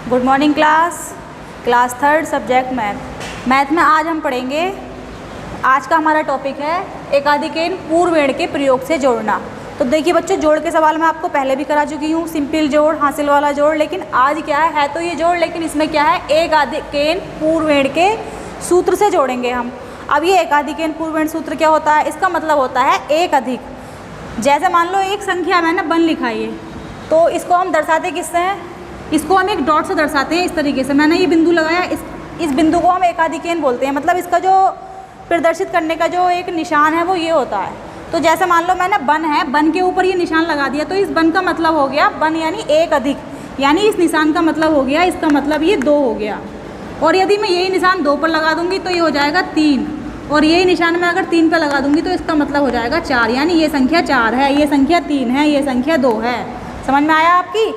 Good morning class third subject math में आज हम पढ़ेंगे। आज का हमारा टॉपिक है एकाधिकेन पूर्वेण के प्रयोग से जोड़ना। तो देखिए बच्चों, जोड़ के सवाल मैं आपको पहले भी करा चुकी हूँ, सिंपल जोड़, हासिल वाला जोड़। लेकिन आज क्या है तो ये जोड़, लेकिन इसमें क्या है, एकाधिकेन पूर्वेण के सूत्र से जोड़ेंगे हम। अब ये एकाधिकेन पूर्वेण सूत्र क्या होता है? इसका मतलब होता है एक अधिक। जैसे मान लो एक संख्या मैंने बन लिखा है, तो इसको हम दर्शाते किससे हैं? इसको हम एक डॉट से दर्शाते हैं। इस तरीके से मैंने ये बिंदु लगाया, इस बिंदु को हम एकाधिकेन बोलते हैं। मतलब इसका जो प्रदर्शित करने का जो एक निशान है वो ये होता है। तो जैसे मान लो मैंने बन है, बन के ऊपर ये निशान लगा दिया, तो इस बन का मतलब हो गया बन यानी एक अधिक, यानी इस निशान का मतलब हो गया, इसका मतलब ये 2 हो गया। और यदि मैं यही निशान 2 पर लगा दूंगी तो ये हो जाएगा 3, और यही निशान मैं अगर 3 पर लगा दूंगी तो इसका मतलब हो जाएगा 4, यानी ये संख्या 4 है, ये संख्या 3 है, ये संख्या 2 है। समझ में आया आपकी?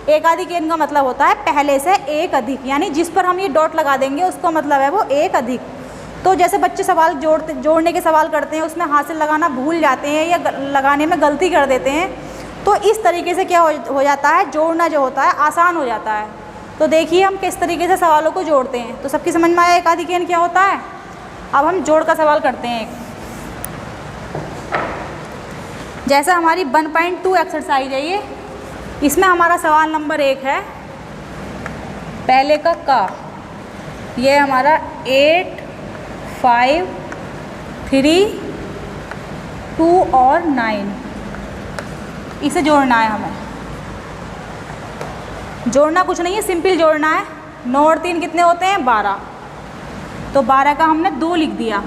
एकाधिकेन का मतलब होता है पहले से एक अधिक, यानी जिस पर हम ये डॉट लगा देंगे उसका मतलब है वो एक अधिक। तो जैसे बच्चे सवाल जोड़ने के सवाल करते हैं, उसमें हासिल लगाना भूल जाते हैं या लगाने में गलती कर देते हैं, तो इस तरीके से क्या हो जाता है, जोड़ना जो होता है आसान हो जाता है। तो देखिए हम किस तरीके से सवालों को जोड़ते हैं। तो सबकी समझ में आया एकाधिकेन क्या होता है? अब हम जोड़ का सवाल करते हैं। जैसा हमारी 1.2 एक्सरसाइज है ये, इसमें हमारा सवाल नंबर 1 है, पहले का ये हमारा 8, 5, 3, 2 और 9, इसे जोड़ना है हमें। जोड़ना कुछ नहीं है, सिंपल जोड़ना है। 9 और 3 कितने होते हैं? 12। तो 12 का हमने 2 लिख दिया।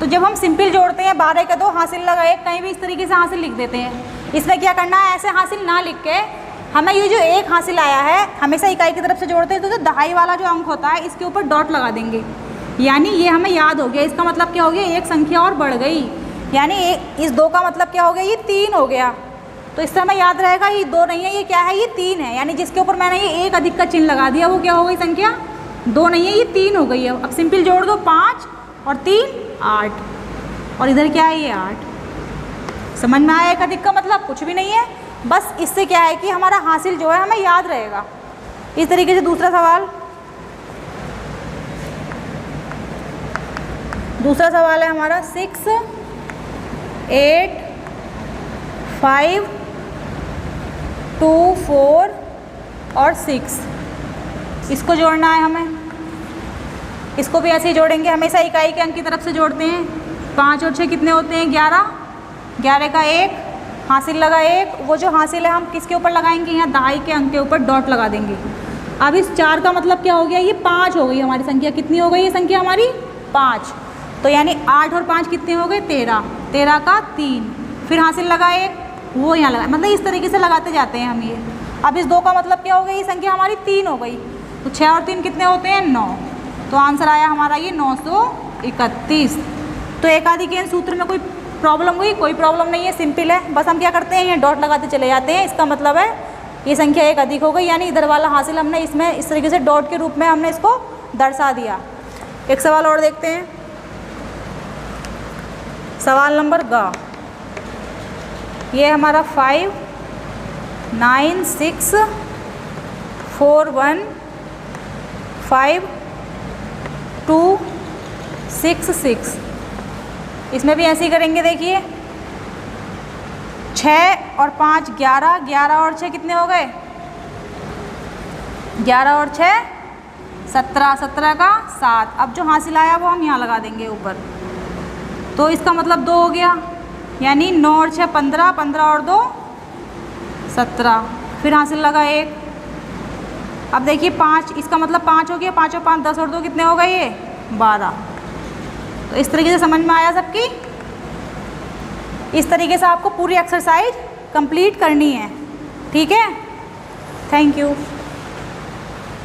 तो जब हम सिंपल जोड़ते हैं 12 का 2 हासिल लगा 1, कहीं भी इस तरीके से हासिल लिख देते हैं। इसमें क्या करना है, ऐसे हासिल ना लिख के हमें ये जो 1 हासिल आया है, हमेशा इकाई की तरफ से जोड़ते हैं तो जो दहाई वाला जो अंक होता है इसके ऊपर डॉट लगा देंगे, यानी ये हमें याद हो गया। इसका मतलब क्या हो गया, एक संख्या और बढ़ गई, यानी इस 2 का मतलब क्या हो गया, ये 3 हो गया। तो इससे हमें याद रहेगा ये 2 नहीं है, ये क्या है, ये 3 है। यानी जिसके ऊपर मैंने ये एक अधिक का चिन्ह लगा दिया वो क्या हो गई, संख्या 2 नहीं है, ये 3 हो गई है। अब सिंपल जोड़ दो, 5 और 3 8, और इधर क्या है, ये 8। समझ में आया? एक अधिक का मतलब कुछ भी नहीं है, बस इससे क्या है कि हमारा हासिल जो है हमें याद रहेगा। इस तरीके से दूसरा सवाल है हमारा 6, 8, 5, 2, 4 और 6, इसको जोड़ना है हमें। इसको भी ऐसे ही जोड़ेंगे, हमेशा इकाई के अंक की तरफ से जोड़ते हैं। 5 और 6 कितने होते हैं? 11। 11 का 1 हासिल लगा 1, वो जो हासिल है हम किसके ऊपर लगाएंगे, यहाँ दहाई के अंक के ऊपर डॉट लगा देंगे। अब इस 4 का मतलब क्या हो गया, ये 5 हो गई हमारी संख्या। कितनी हो गई ये संख्या हमारी? 5। तो यानी 8 और 5 कितने हो गए? 13। 13 का 3, फिर हासिल लगा 1, वो यहाँ लगा। मतलब इस तरीके से लगाते जाते हैं हम ये। अब इस 2 का मतलब क्या हो गई, ये संख्या हमारी 3 हो गई। तो 6 और 3 कितने होते हैं? 9। तो आंसर आया हमारा ये 931। तो एकाधिकेन सूत्र में कोई प्रॉब्लम हुई? कोई प्रॉब्लम नहीं है, सिंपल है। बस हम क्या करते हैं, ये डॉट लगाते चले जाते हैं। इसका मतलब है ये संख्या एक अधिक हो गई, यानी इधर वाला हासिल हमने इसमें इस तरीके से डॉट के रूप में हमने इसको दर्शा दिया। एक सवाल और देखते हैं, सवाल नंबर ग। ये हमारा 5, 9, 6, 4, 1, 5, 2, 6, 6, इसमें भी ऐसे ही करेंगे। देखिए 6 और 5 11, 11 और 6 कितने हो गए? 11 और 6 17, 17 का 7। अब जो हासिल आया वो हम यहाँ लगा देंगे ऊपर, तो इसका मतलब 2 हो गया, यानी 9 और 6 15, 15 और 2 17, फिर हासिल लगा 1। अब देखिए 5, इसका मतलब 5 हो गया, 5 और 5 10 और 2 कितने हो गए, ये 12। तो इस तरीके से समझ में आया सबकी? इस तरीके से आपको पूरी एक्सरसाइज कंप्लीट करनी है, ठीक है? Thank you.